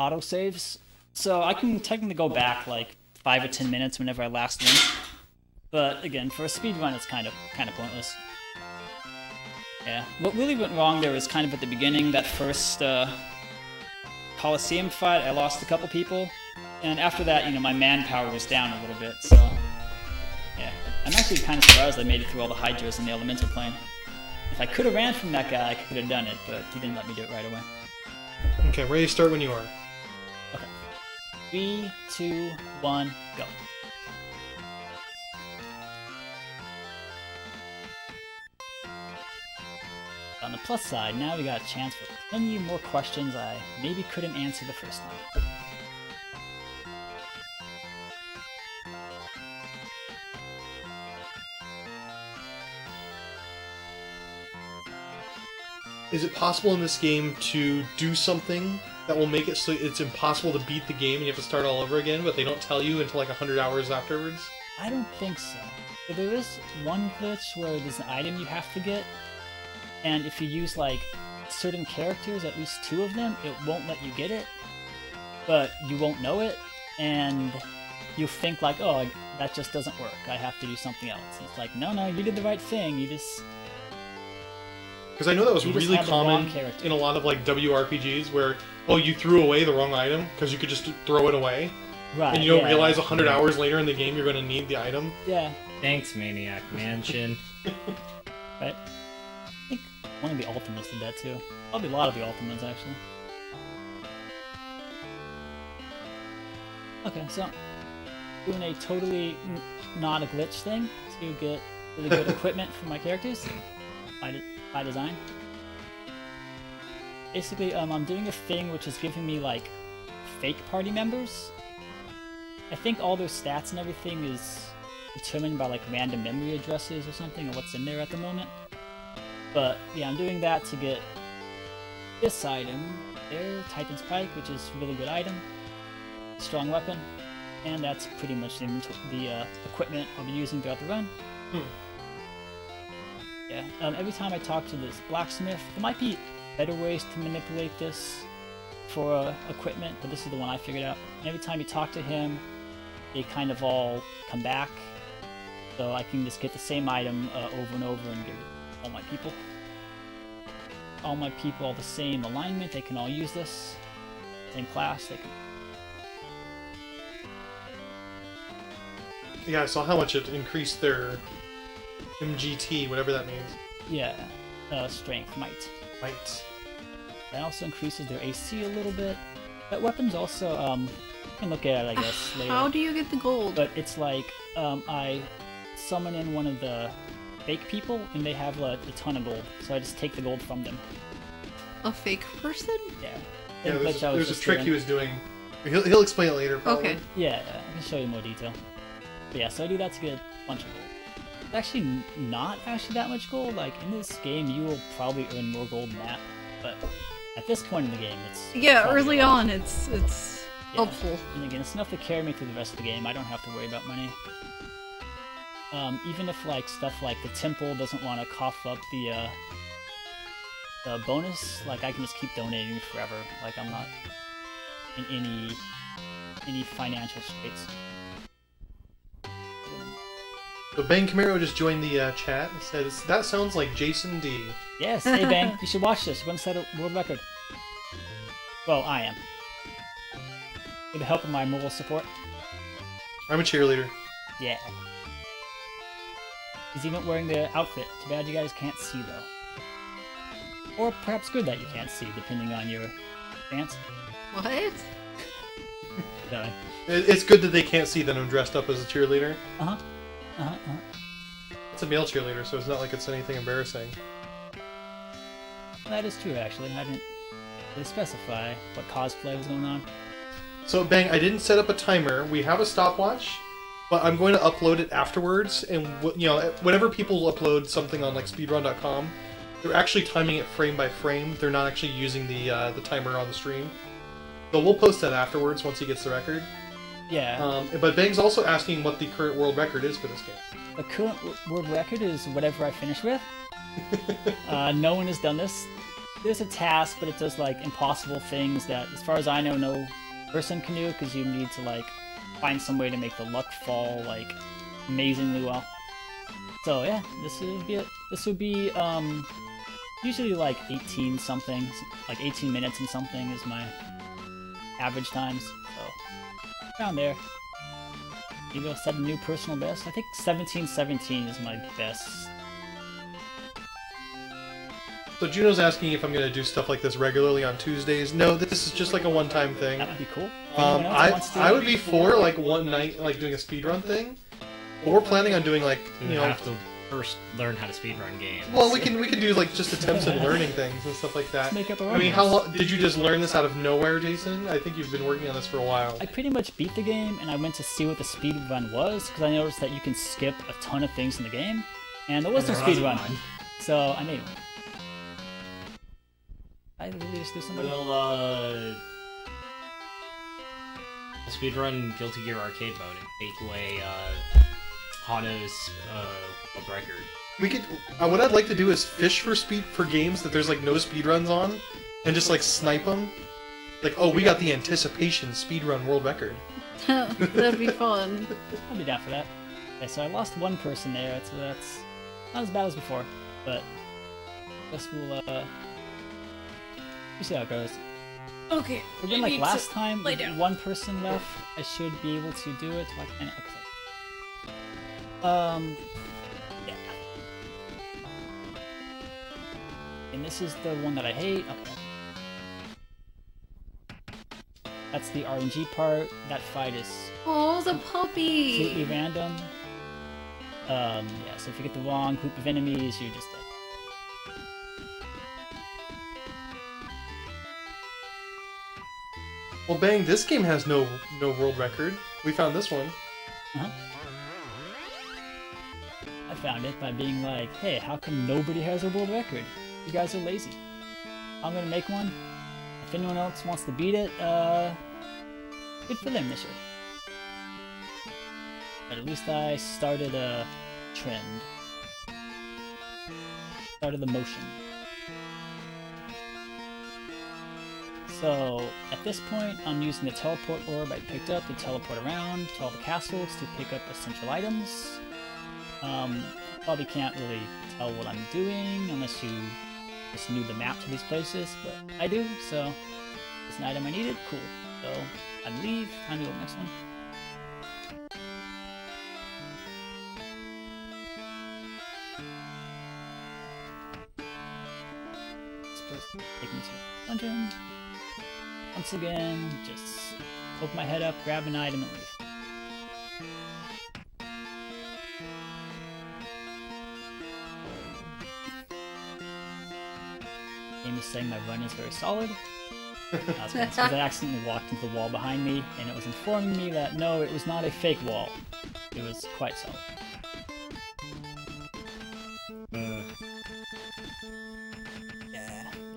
autosaves, so I can technically go back like 5 or 10 minutes whenever I last went. But again, for a speedrun, it's kind of pointless. Yeah, what really went wrong there was kind of at the beginning, that first Coliseum fight. I lost a couple people, and after that, you know, my manpower was down a little bit. So yeah, I'm actually kind of surprised I made it through all the hydras in the elemental plane. If I could have ran from that guy, I could have done it, but he didn't let me do it right away. Okay, ready to start when you are. Okay. 3, 2, 1, go. On the plus side, now we got a chance for plenty more questions I maybe couldn't answer the first time. Is it possible in this game to do something that will make it so it's impossible to beat the game and you have to start all over again, but they don't tell you until like 100 hours afterwards? I don't think so. But there is one glitch where there's an item you have to get, and if you use like certain characters, at least 2 of them, it won't let you get it, but you won't know it, and you think like, oh, that just doesn't work, I have to do something else. And it's like, no, you did the right thing, you just... Because I know that was really common in a lot of like WRPGs where, oh, you threw away the wrong item because you could just throw it away. Right, and you don't realize 100 hours later in the game you're going to need the item. Yeah. Thanks, Maniac Mansion. Right. I think one of the Ultimates did that too. Probably a lot of the Ultimates, actually. Okay, so doing a totally not a glitch thing to get really good equipment for my characters by design. Basically, I'm doing a thing which is giving me like fake party members. I think all their stats and everything is determined by like random memory addresses or something, or what's in there at the moment. But yeah, I'm doing that to get this item there, Titan's Pike, which is a really good item, strong weapon, and that's pretty much the equipment I'll be using throughout the run. Yeah, every time I talk to this blacksmith, there might be better ways to manipulate this for equipment, but this is the one I figured out. And every time you talk to him, they kind of all come back, so I can just get the same item over and over and give it all my people. All my people all the same alignment, they can all use this. Same class, they can... Yeah, I saw how much it increased their MGT, whatever that means. Yeah, strength, might. Might. That also increases their AC a little bit. But weapons also, you can look at it, I guess, later. How do you get the gold? But it's like, I summon in one of the fake people, and they have a ton of gold, so I just take the gold from them. A fake person? Yeah. Yeah, there's a trick he was doing. He'll explain it later, probably. Okay. Yeah, I can show you more detail. But yeah, so I do that to get a bunch of gold. It's actually not actually that much gold. Like, in this game, you will probably earn more gold than that. But at this point in the game, it's... Yeah, early on, it's helpful. And again, it's enough to carry me through the rest of the game. I don't have to worry about money. Even if, like, stuff like the temple doesn't want to cough up the bonus, like, I can just keep donating forever. Like, I'm not in any financial straits. So Bang Camaro just joined the chat and says, that sounds like Jason D. Yes, hey Bang, you should watch this. You're going to set a world record. Well, I am. With the help of my moral support. I'm a cheerleader. Yeah. He's even wearing the outfit. Too bad you guys can't see, though. Or perhaps good that you can't see, depending on your stance. What? Sorry. It's good that they can't see that I'm dressed up as a cheerleader. Uh-huh. It's a male cheerleader, so it's not like it's anything embarrassing. That is true, actually. I didn't really specify what cosplay was going on. So, Bang, I didn't set up a timer. We have a stopwatch, but I'm going to upload it afterwards. And, you know, whenever people upload something on, like, speedrun.com, they're actually timing it frame by frame. They're not actually using the timer on the stream. So we'll post that afterwards once he gets the record. Yeah. But Bang's also asking what the current world record is for this game. The current world record is whatever I finish with. No one has done this. there's a task, but it does like impossible things that, as far as I know, no person can do because you need to like find some way to make the luck fall like amazingly well. So yeah, this would be it. This would be usually like 18 something, like 18 minutes and something is my average times. So around there. Maybe I'll set a new personal best. I think 17:17 is my best. So Juno's asking if I'm going to do stuff like this regularly on Tuesdays. No, this is just like a one-time thing. That would be cool. If anyone else wants to- I would be for like one night, like doing a speedrun thing. But we're planning on doing like, You have to first learn how to speedrun games. Well, we can do like just attempts at learning things and stuff like that. Make up our I own mean, ones. did you just learn this out of nowhere, Jason? I think you've been working on this for a while. I pretty much beat the game, and I went to see what the speedrun was, because I noticed that you can skip a ton of things in the game, and there was no There wasn't speedrun, one. so I made one. I really just do something. Well, speedrun Guilty Gear Arcade mode and take away Hano's world record. We could. What I'd like to do is fish for games that there's like no speedruns on, and just like snipe them. Like, oh, we got the anticipation speedrun world record. That'd be fun. I'll be down for that. Okay, so I lost one person there, so that's not as bad as before, but I guess we'll see how it goes. Okay. Again, like last time, lay with down. one person left, I should be able to do it. Yeah. And this is the one that I hate. Okay. That's the RNG part. That fight is Oh, the completely puppy! random. Yeah, so if you get the wrong group of enemies, you're just dead. Well, bang! This game has no world record. We found this one. Uh-huh. I found it by being like, hey, how come nobody has a world record? You guys are lazy. I'm gonna make one. If anyone else wants to beat it, good for them, they should. But at least I started a trend. Started the motion. So, at this point, I'm using the teleport orb I picked up to teleport around to all the castles to pick up essential items. Probably can't really tell what I'm doing unless you just knew the map to these places, but I do, so it's an item I needed, cool. So, I leave, time to go to the next one. This person take me to the dungeon. Once again, just poke my head up, grab an item, and leave. Game is saying my run is very solid. That's because I accidentally walked into the wall behind me, and it was informing me that no, it was not a fake wall. It was quite solid. Yeah,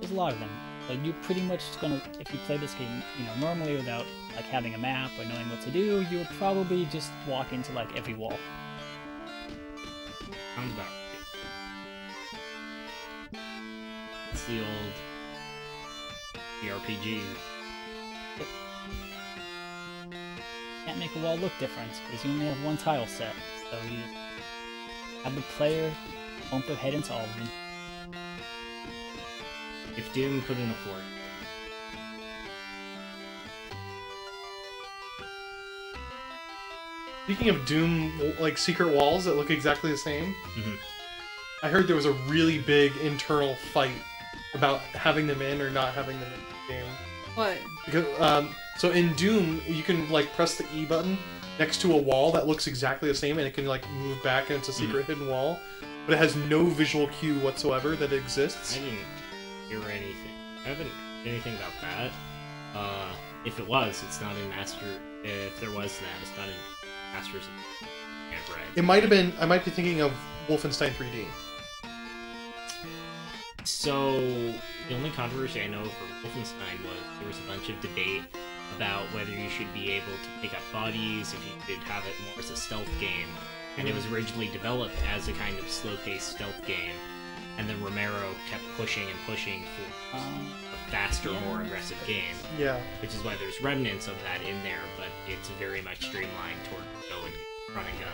there's a lot of them. Like, you're pretty much gonna, if you play this game, you know, normally without, like, having a map or knowing what to do, you would probably just walk into, like, every wall. Sounds about right. It's the old RPG. Can't make a wall look different, because you only have one tile set, so you just have the player bump their head into all of them. If Doom put in a fort. Speaking of Doom, like secret walls that look exactly the same, I heard there was a really big internal fight about having them in or not having them in the game. What? Because, so in Doom, you can like press the E button next to a wall that looks exactly the same, and it can like move back, and it's a secret hidden wall, but it has no visual cue whatsoever that it exists. I didn't hear anything. I haven't heard anything about that. If it was, it's not in Master. If there was that, it's not in Masters of Can't Read. It might have been. I might be thinking of Wolfenstein 3D. So, the only controversy I know for Wolfenstein was there was a bunch of debate about whether you should be able to pick up bodies, if you could have it more as a stealth game. And it was originally developed as a kind of slow-paced stealth game. and then Romero kept pushing and pushing for a faster, more aggressive game. Yeah. Which is why there's remnants of that in there, but it's very much streamlined toward go and run and gun.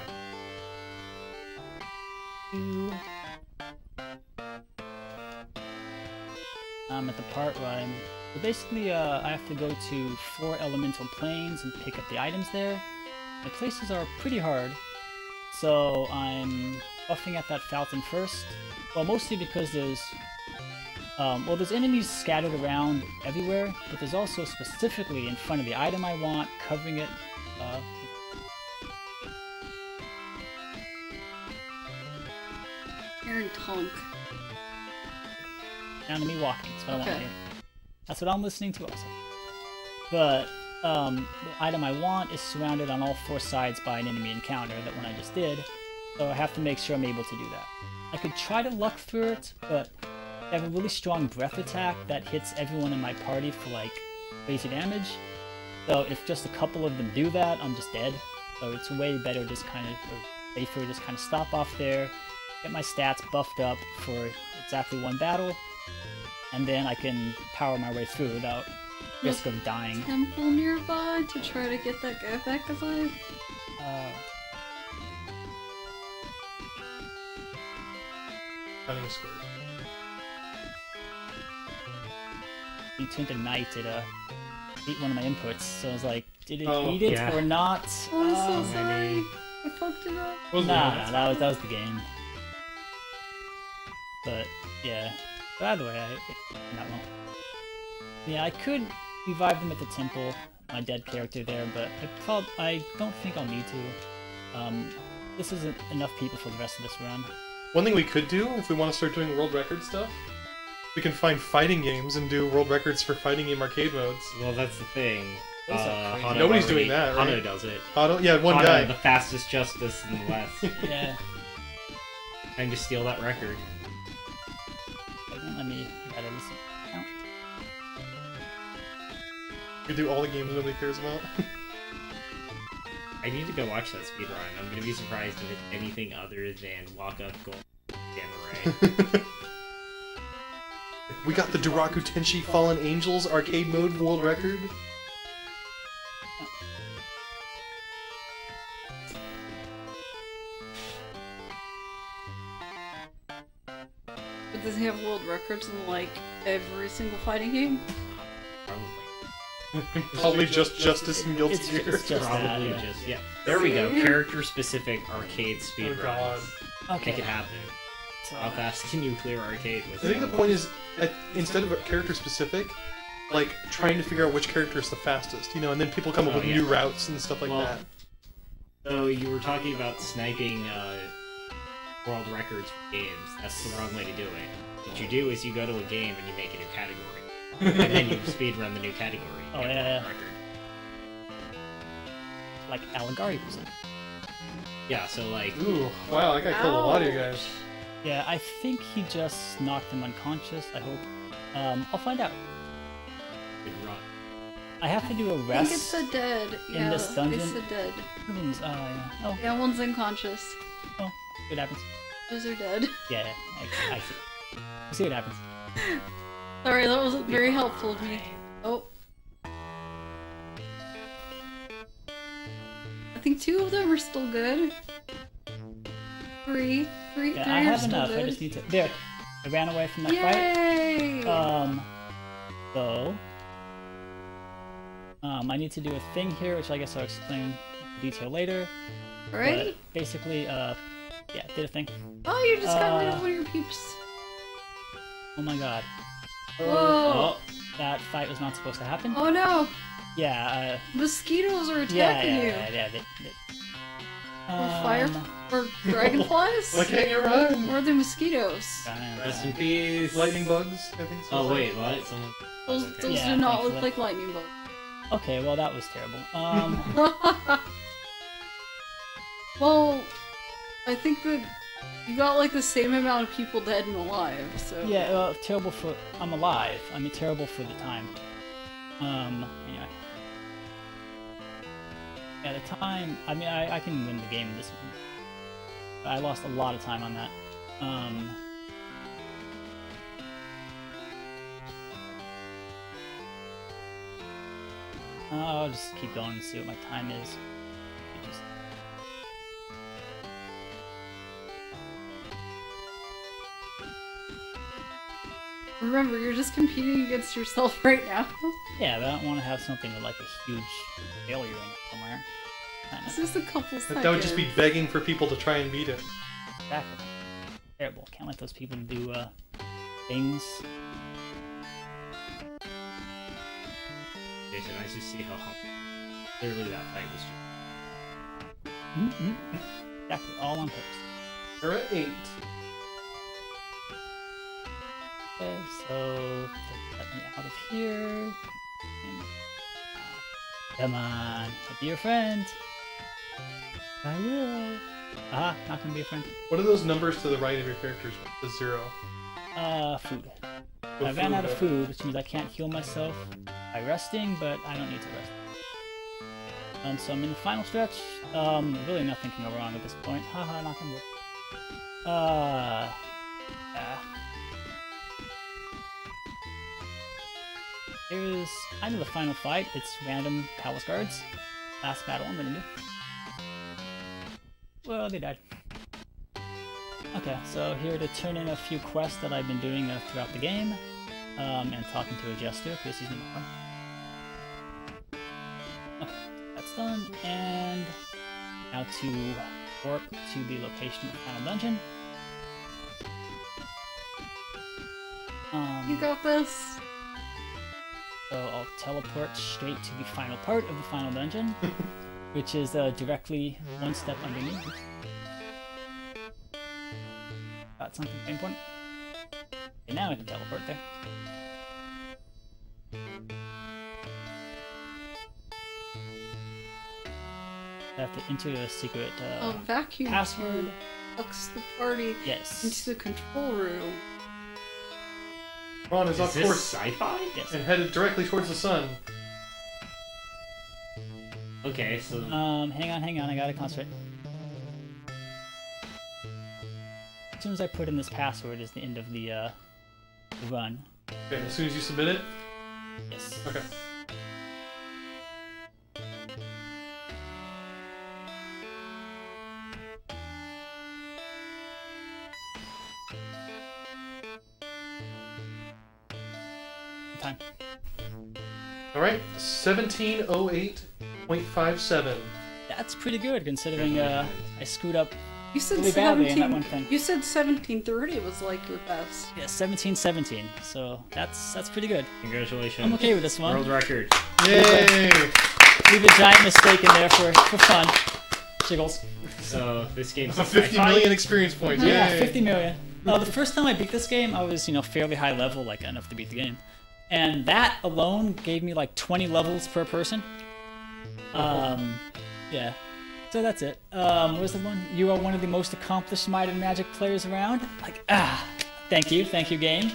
I'm at the part where so basically, I have to go to 4 elemental planes and pick up the items there. The places are pretty hard, so I'm buffing at that fountain first. Well, mostly because there's enemies scattered around everywhere, but there's also specifically in front of the item I want, covering it. Aaron Tonk. Down to me walking. That's what I want to hear. That's what I'm listening to also. But the item I want is surrounded on all 4 sides by an enemy encounter, that one I just did. So I have to make sure I'm able to do that. I could try to luck through it, but I have a really strong breath attack that hits everyone in my party for like crazy damage. So if just a couple of them do that, I'm just dead. So it's way better just kind of, or safer just kind of stop off there, get my stats buffed up for exactly 1 battle, and then I can power my way through without risk of dying. Temple nearby to try to get that guy back alive? Cunning square. He turned a knight, it ate one of my inputs, so I was like, did it eat it yeah. or not? Oh, I'm so sorry. I fucked it up. Nah, that was the game. But yeah, but either way, not wrong. Yeah, I could revive them at the temple, my dead character there, but I don't think I'll need to. This isn't enough people for the rest of this run. One thing we could do, if we want to start doing world record stuff, we can find fighting games and do world records for fighting game arcade modes. Well, that's the thing. Nobody's doing that, right? Hano does it. Yeah, one Hano, guy. the fastest justice in the West. Yeah. Time to steal that record. Let me gotta listen. No. We do all the games nobody cares about. I need to go watch that speedrun. I'm gonna be surprised if it's anything other than Waka Gold Gamma Ray. We got the Duraku Tenshi Fallen Angels arcade mode world record. But does he have world records in like every single fighting game? Probably. Probably just Justice and Guilty Gear. It's just Probably that, yeah. just, yeah. There we go. Character-specific arcade speedrun. Oh god. Okay. Make it happen. So, How fast can you clear arcade with I think the point is, instead of character specific, like trying to figure out which character is the fastest, you know, and then people come up with new routes and stuff like that. So you were talking about sniping world records for games. That's the wrong way to do it. What you do is you go to a game and you make a new category, and then you speedrun the new category. Oh, get yeah, world yeah. record. like Allegari was it? Yeah. So like. Ooh, wow, I got killed a lot of you guys. Yeah, I think he just knocked him unconscious, I hope. I'll find out. Good run. I have to do a I think rest. it's the dead. in this dungeon? It's the dead. Yeah. Oh, Yeah, one's unconscious. oh, see what happens. Those are dead. Yeah, I see. We'll see what happens. Sorry, that wasn't very helpful of me. Oh. I think 2 of them are still good. 3 Yeah, three I are have still enough. good. I just need to. There, I ran away from that Yay! fight. So, I need to do a thing here, which I guess I'll explain in detail later. Alrighty. But basically, yeah, did a thing. Oh, you just got rid of one of your peeps. Oh my god. Whoa! Oh, that fight was not supposed to happen. Oh no! Yeah, Mosquitoes are attacking you. yeah. Or fire or dragonflies? Why can't you run? Or are they mosquitoes? Rest in peace. Lightning bugs, I think so. Oh wait, what? Someone. Those Yeah, do not look thankfully. like lightning bugs. Okay, well that was terrible. Well, I think that you got like the same amount of people dead and alive, so... Yeah, terrible for... I'm alive. I mean, terrible for the time. Anyway. Yeah, the time... I mean, I can win the game in this one. I lost a lot of time on that. I'll just keep going and see what my time is. Just... Remember, you're just competing against yourself right now. Yeah, but I don't want to have something with like a huge failure in it somewhere. It's just a couple seconds. That would just be begging for people to try and beat it. Exactly. Terrible. Can't let those people do things. Jason, I just see how clearly that fight was just... Exactly. All on purpose. We're at 8. Okay, so let me out of here. Come on, I'll be your friend. I will. Ah, not gonna be a friend. What are those numbers to the right of your characters? The 0. Food. What I ran food, out of okay. food, which means I can't heal myself by resting, but I don't need to rest. So I'm in the final stretch. Really nothing can go wrong at this point. Haha, not gonna work. Here's kind of the final fight. It's random palace guards. Last battle I'm gonna do. Well, they died. Okay, so here to turn in a few quests that I've been doing throughout the game, and talking to a jester, because he's number 1. Okay, that's done, and now to warp to the location of the final dungeon. You got this. So I'll teleport straight to the final part of the final dungeon, which is directly one step underneath. Got something important. Okay, now I can teleport there. I have to enter a secret A vacuum password. sucks the party Yes. into the control room. Ron is off Is this course sci-fi? Yes. and headed directly towards the sun. Okay, so... Hang on, I gotta concentrate. As soon as I put in this password is the end of the run. Okay, as soon as you submit it? Yes. Okay. Time. Alright, 1708.57. That's pretty good considering I screwed up You said really badly in that one 17. thing. You said 1730 was like your best. Yeah, 1717. So that's pretty good. Congratulations. I'm okay with this one. World record. Yay! Leave a giant mistake in there for fun. Jiggles. So, this game's a 50 sci-fi? million experience points. Yeah, Yay! 50 million. The first time I beat this game, I was, fairly high level, like enough to beat the game. And that alone gave me like 20 levels per person. Yeah. So that's it. Where's the one? You are one of the most accomplished Might and Magic players around. Like, thank you game.